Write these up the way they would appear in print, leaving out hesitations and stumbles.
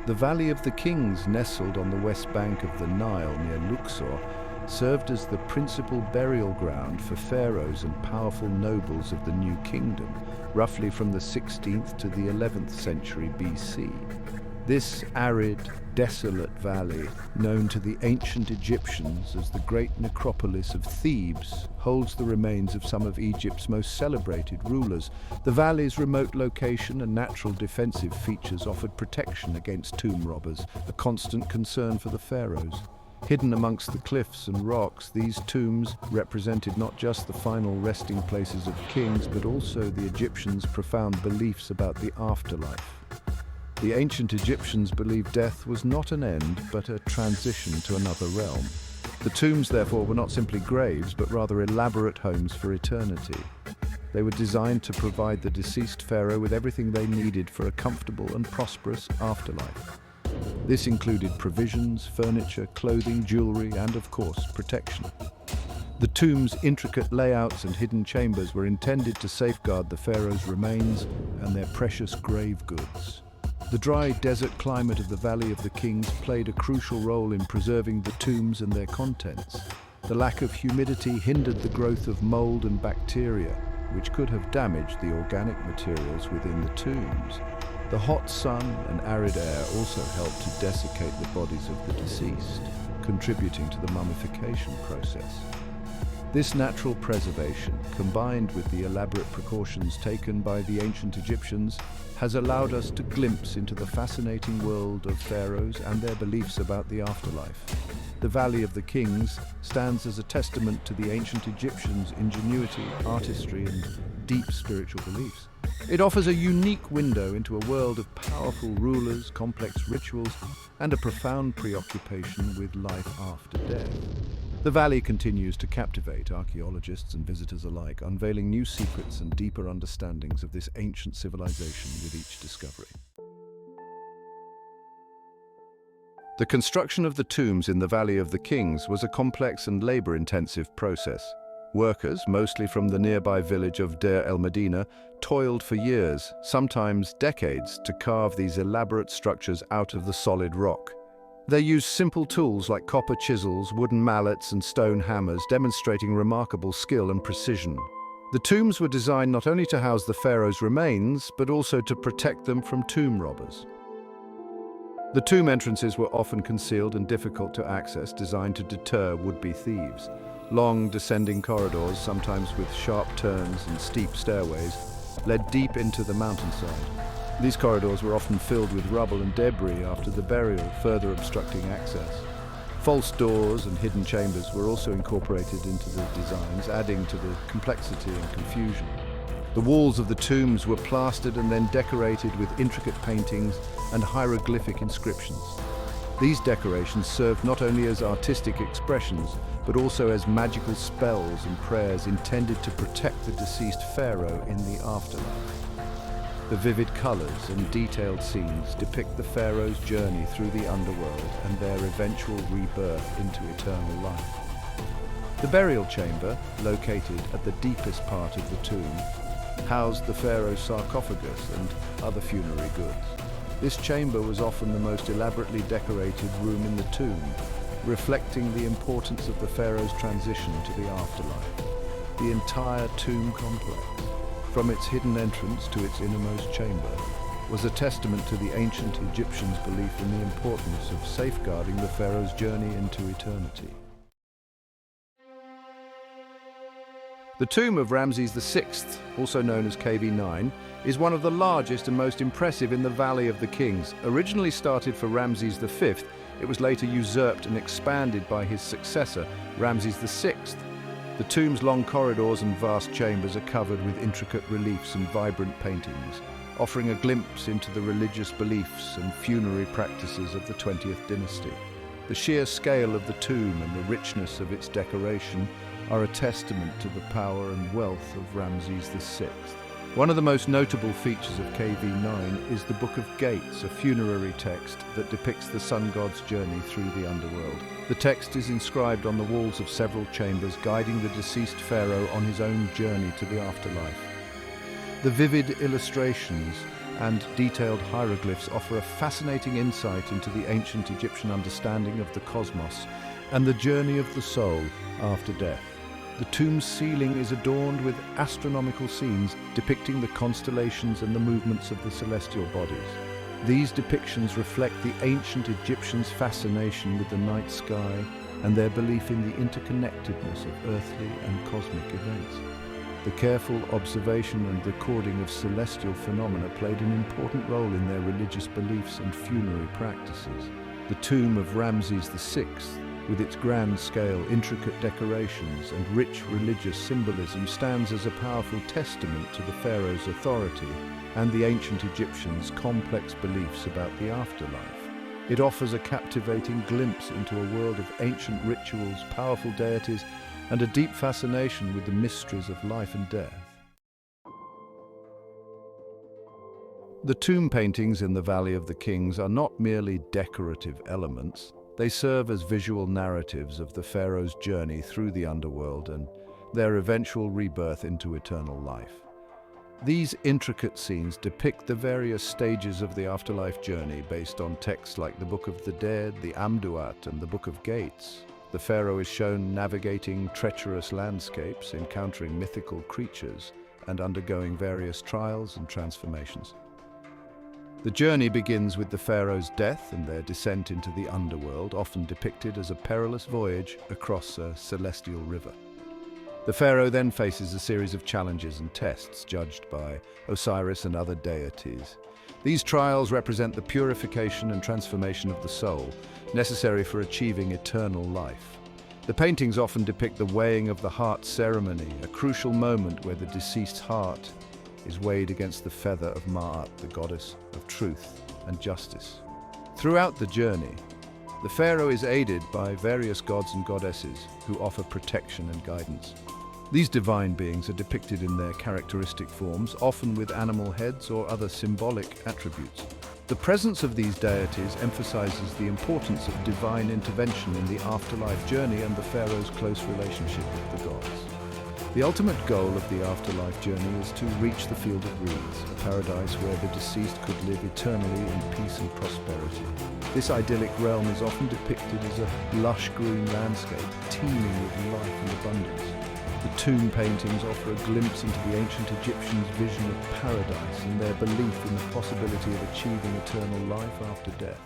The Valley of the Kings, nestled on the west bank of the Nile near Luxor, served as the principal burial ground for pharaohs and powerful nobles of the New Kingdom, roughly from the 16th to the 11th century BC. This arid, desolate valley, known to the ancient Egyptians as the great necropolis of Thebes, holds the remains of some of Egypt's most celebrated rulers. The valley's remote location and natural defensive features offered protection against tomb robbers, a constant concern for the pharaohs. Hidden amongst the cliffs and rocks, these tombs represented not just the final resting places of kings, but also the Egyptians' profound beliefs about the afterlife. The ancient Egyptians believed death was not an end, but a transition to another realm. The tombs, therefore, were not simply graves, but rather elaborate homes for eternity. They were designed to provide the deceased pharaoh with everything they needed for a comfortable and prosperous afterlife. This included provisions, furniture, clothing, jewelry, and, of course, protection. The tomb's intricate layouts and hidden chambers were intended to safeguard the pharaoh's remains and their precious grave goods. The dry desert climate of the Valley of the Kings played a crucial role in preserving the tombs and their contents. The lack of humidity hindered the growth of mold and bacteria, which could have damaged the organic materials within the tombs. The hot sun and arid air also helped to desiccate the bodies of the deceased, contributing to the mummification process. This natural preservation, combined with the elaborate precautions taken by the ancient Egyptians, has allowed us to glimpse into the fascinating world of pharaohs and their beliefs about the afterlife. The Valley of the Kings stands as a testament to the ancient Egyptians' ingenuity, artistry, and deep spiritual beliefs. It offers a unique window into a world of powerful rulers, complex rituals, and a profound preoccupation with life after death. The valley continues to captivate archaeologists and visitors alike, unveiling new secrets and deeper understandings of this ancient civilization with each discovery. The construction of the tombs in the Valley of the Kings was a complex and labor-intensive process. Workers, mostly from the nearby village of Deir el-Medina, toiled for years, sometimes decades, to carve these elaborate structures out of the solid rock. They used simple tools like copper chisels, wooden mallets, and stone hammers, demonstrating remarkable skill and precision. The tombs were designed not only to house the pharaoh's remains, but also to protect them from tomb robbers. The tomb entrances were often concealed and difficult to access, designed to deter would-be thieves. Long, descending corridors, sometimes with sharp turns and steep stairways, led deep into the mountainside. These corridors were often filled with rubble and debris after the burial, further obstructing access. False doors and hidden chambers were also incorporated into the designs, adding to the complexity and confusion. The walls of the tombs were plastered and then decorated with intricate paintings and hieroglyphic inscriptions. These decorations served not only as artistic expressions, but also as magical spells and prayers intended to protect the deceased pharaoh in the afterlife. The vivid colors and detailed scenes depict the pharaoh's journey through the underworld and their eventual rebirth into eternal life. The burial chamber, located at the deepest part of the tomb, housed the pharaoh's sarcophagus and other funerary goods. This chamber was often the most elaborately decorated room in the tomb, reflecting the importance of the pharaoh's transition to the afterlife. The entire tomb complex, from its hidden entrance to its innermost chamber, was a testament to the ancient Egyptians' belief in the importance of safeguarding the pharaoh's journey into eternity. The tomb of Ramses VI, also known as KV9, is one of the largest and most impressive in the Valley of the Kings. Originally started for Ramses V, it was later usurped and expanded by his successor, Ramses VI. The tomb's long corridors and vast chambers are covered with intricate reliefs and vibrant paintings, offering a glimpse into the religious beliefs and funerary practices of the 20th dynasty. The sheer scale of the tomb and the richness of its decoration are a testament to the power and wealth of Ramses VI. One of the most notable features of KV9 is the Book of Gates, a funerary text that depicts the sun god's journey through the underworld. The text is inscribed on the walls of several chambers, guiding the deceased pharaoh on his own journey to the afterlife. The vivid illustrations and detailed hieroglyphs offer a fascinating insight into the ancient Egyptian understanding of the cosmos and the journey of the soul after death. The tomb's ceiling is adorned with astronomical scenes depicting the constellations and the movements of the celestial bodies. These depictions reflect the ancient Egyptians' fascination with the night sky and their belief in the interconnectedness of earthly and cosmic events. The careful observation and recording of celestial phenomena played an important role in their religious beliefs and funerary practices. The tomb of Ramses VI, with its grand scale, intricate decorations, and rich religious symbolism, stands as a powerful testament to the pharaoh's authority and the ancient Egyptians' complex beliefs about the afterlife. It offers a captivating glimpse into a world of ancient rituals, powerful deities, and a deep fascination with the mysteries of life and death. The tomb paintings in the Valley of the Kings are not merely decorative elements. They serve as visual narratives of the pharaoh's journey through the underworld and their eventual rebirth into eternal life. These intricate scenes depict the various stages of the afterlife journey based on texts like the Book of the Dead, the Amduat, and the Book of Gates. The pharaoh is shown navigating treacherous landscapes, encountering mythical creatures, and undergoing various trials and transformations. The journey begins with the pharaoh's death and their descent into the underworld, often depicted as a perilous voyage across a celestial river. The pharaoh then faces a series of challenges and tests judged by Osiris and other deities. These trials represent the purification and transformation of the soul, necessary for achieving eternal life. The paintings often depict the weighing of the heart ceremony, a crucial moment where the deceased's heart is weighed against the feather of Ma'at, the goddess of truth and justice. Throughout the journey, the pharaoh is aided by various gods and goddesses who offer protection and guidance. These divine beings are depicted in their characteristic forms, often with animal heads or other symbolic attributes. The presence of these deities emphasizes the importance of divine intervention in the afterlife journey and the pharaoh's close relationship with the gods. The ultimate goal of the afterlife journey is to reach the field of reeds, a paradise where the deceased could live eternally in peace and prosperity. This idyllic realm is often depicted as a lush green landscape, teeming with life and abundance. The tomb paintings offer a glimpse into the ancient Egyptians' vision of paradise and their belief in the possibility of achieving eternal life after death.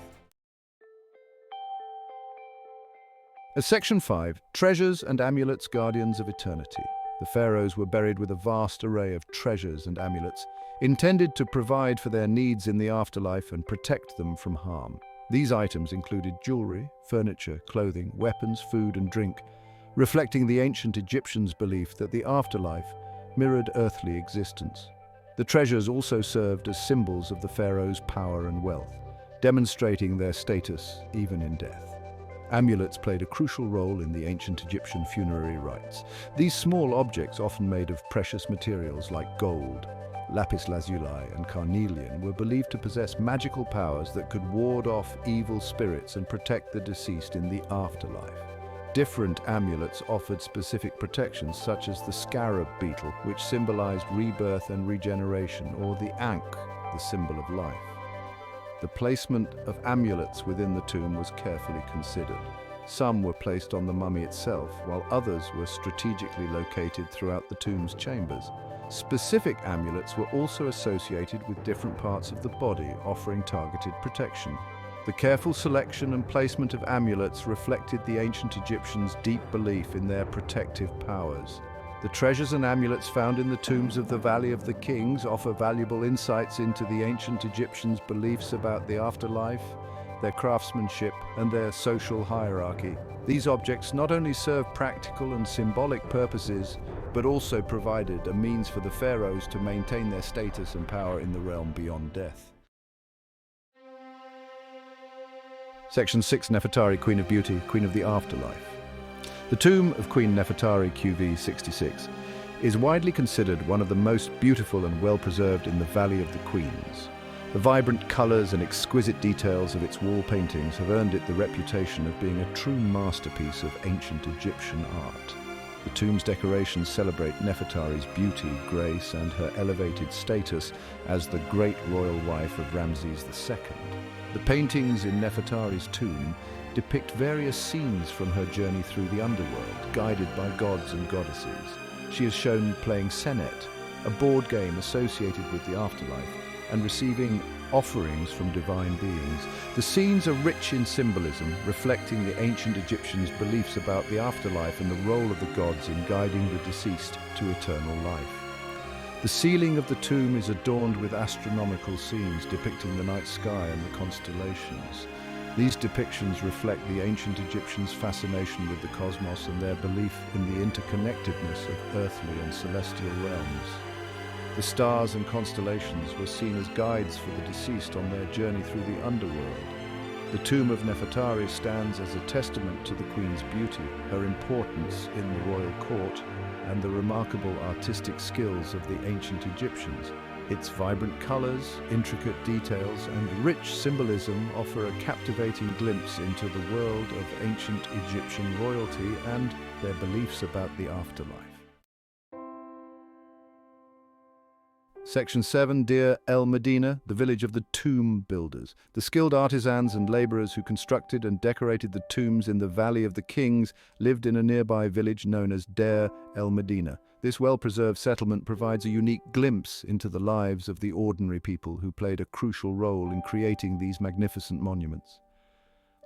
As Section 5, Treasures and Amulets, Guardians of Eternity. The pharaohs were buried with a vast array of treasures and amulets, intended to provide for their needs in the afterlife and protect them from harm. These items included jewelry, furniture, clothing, weapons, food, and drink, reflecting the ancient Egyptians' belief that the afterlife mirrored earthly existence. The treasures also served as symbols of the pharaoh's power and wealth, demonstrating their status even in death. Amulets played a crucial role in the ancient Egyptian funerary rites. These small objects, often made of precious materials like gold, lapis lazuli, and carnelian, were believed to possess magical powers that could ward off evil spirits and protect the deceased in the afterlife. Different amulets offered specific protections, such as the scarab beetle, which symbolized rebirth and regeneration, or the ankh, the symbol of life. The placement of amulets within the tomb was carefully considered. Some were placed on the mummy itself, while others were strategically located throughout the tomb's chambers. Specific amulets were also associated with different parts of the body, offering targeted protection. The careful selection and placement of amulets reflected the ancient Egyptians' deep belief in their protective powers. The treasures and amulets found in the tombs of the Valley of the Kings offer valuable insights into the ancient Egyptians' beliefs about the afterlife, their craftsmanship, and their social hierarchy. These objects not only serve practical and symbolic purposes, but also provided a means for the pharaohs to maintain their status and power in the realm beyond death. Section 6, Nefertari, Queen of Beauty, Queen of the Afterlife. The tomb of Queen Nefertari QV 66 is widely considered one of the most beautiful and well-preserved in the Valley of the Queens. The vibrant colors and exquisite details of its wall paintings have earned it the reputation of being a true masterpiece of ancient Egyptian art. The tomb's decorations celebrate Nefertari's beauty, grace, and her elevated status as the great royal wife of Ramses II. The paintings in Nefertari's tomb depict various scenes from her journey through the underworld, guided by gods and goddesses. She is shown playing Senet, a board game associated with the afterlife, and receiving offerings from divine beings. The scenes are rich in symbolism, reflecting the ancient Egyptians' beliefs about the afterlife and the role of the gods in guiding the deceased to eternal life. The ceiling of the tomb is adorned with astronomical scenes depicting the night sky and the constellations. These depictions reflect the ancient Egyptians' fascination with the cosmos and their belief in the interconnectedness of earthly and celestial realms. The stars and constellations were seen as guides for the deceased on their journey through the underworld. The tomb of Nefertari stands as a testament to the Queen's beauty, her importance in the royal court, and the remarkable artistic skills of the ancient Egyptians. Its vibrant colors, intricate details, and rich symbolism offer a captivating glimpse into the world of ancient Egyptian royalty and their beliefs about the afterlife. Section 7, Deir el-Medina, the village of the tomb builders. The skilled artisans and laborers who constructed and decorated the tombs in the Valley of the Kings lived in a nearby village known as Deir el-Medina. This well-preserved settlement provides a unique glimpse into the lives of the ordinary people who played a crucial role in creating these magnificent monuments.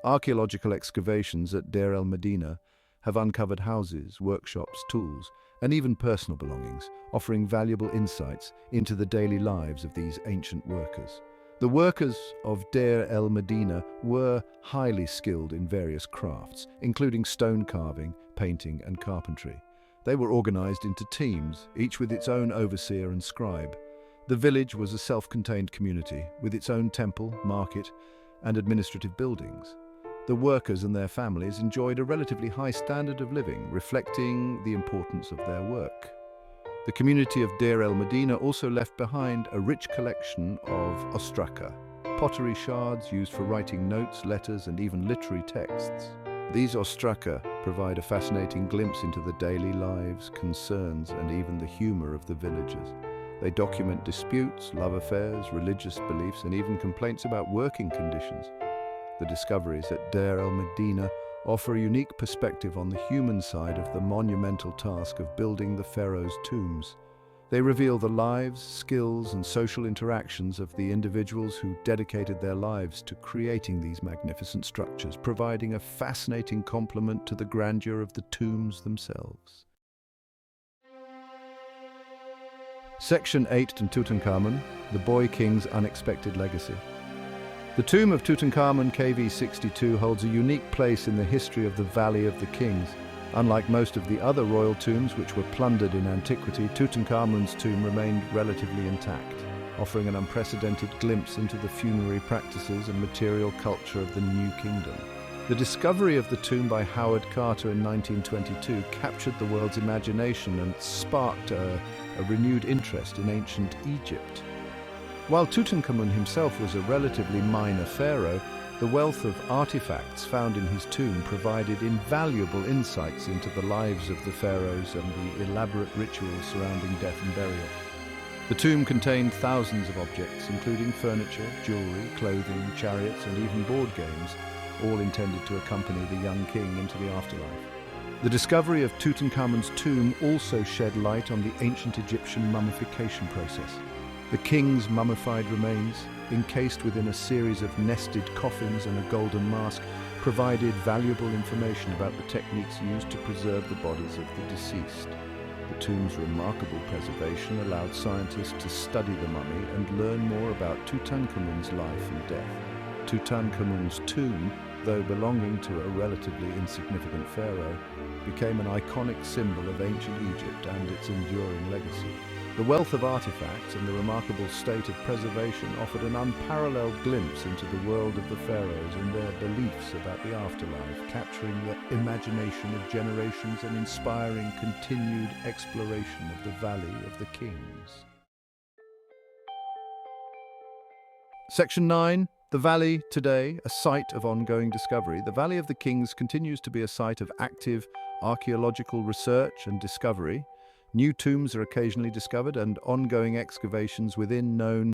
Archaeological excavations at Deir el-Medina have uncovered houses, workshops, tools, and even personal belongings, offering valuable insights into the daily lives of these ancient workers. The workers of Deir el-Medina were highly skilled in various crafts, including stone carving, painting, and carpentry. They were organized into teams, each with its own overseer and scribe. The village was a self-contained community, with its own temple, market, and administrative buildings. The workers and their families enjoyed a relatively high standard of living, reflecting the importance of their work. The community of Deir el-Medina also left behind a rich collection of ostraca, pottery shards used for writing notes, letters, and even literary texts. These ostraca provide a fascinating glimpse into the daily lives, concerns, and even the humor of the villagers. They document disputes, love affairs, religious beliefs, and even complaints about working conditions. The discoveries at Deir el-Medina offer a unique perspective on the human side of the monumental task of building the pharaohs' tombs. They reveal the lives, skills, and social interactions of the individuals who dedicated their lives to creating these magnificent structures, providing a fascinating complement to the grandeur of the tombs themselves. Section 8, Tutankhamun, the Boy King's Unexpected Legacy. The tomb of Tutankhamun KV62 holds a unique place in the history of the Valley of the Kings. Unlike most of the other royal tombs which were plundered in antiquity, Tutankhamun's tomb remained relatively intact, offering an unprecedented glimpse into the funerary practices and material culture of the New Kingdom. The discovery of the tomb by Howard Carter in 1922 captured the world's imagination and sparked a renewed interest in ancient Egypt. While Tutankhamun himself was a relatively minor pharaoh, the wealth of artifacts found in his tomb provided invaluable insights into the lives of the pharaohs and the elaborate rituals surrounding death and burial. The tomb contained thousands of objects, including furniture, jewelry, clothing, chariots, and even board games, all intended to accompany the young king into the afterlife. The discovery of Tutankhamun's tomb also shed light on the ancient Egyptian mummification process. The king's mummified remains, encased within a series of nested coffins and a golden mask, provided valuable information about the techniques used to preserve the bodies of the deceased. The tomb's remarkable preservation allowed scientists to study the mummy and learn more about Tutankhamun's life and death. Tutankhamun's tomb, though belonging to a relatively insignificant pharaoh, became an iconic symbol of ancient Egypt and its enduring legacy. The wealth of artifacts and the remarkable state of preservation offered an unparalleled glimpse into the world of the pharaohs and their beliefs about the afterlife, capturing the imagination of generations and inspiring continued exploration of the Valley of the Kings. Section 9. The Valley today, a site of ongoing discovery. The Valley of the Kings continues to be a site of active archaeological research and discovery. New tombs are occasionally discovered and ongoing excavations within known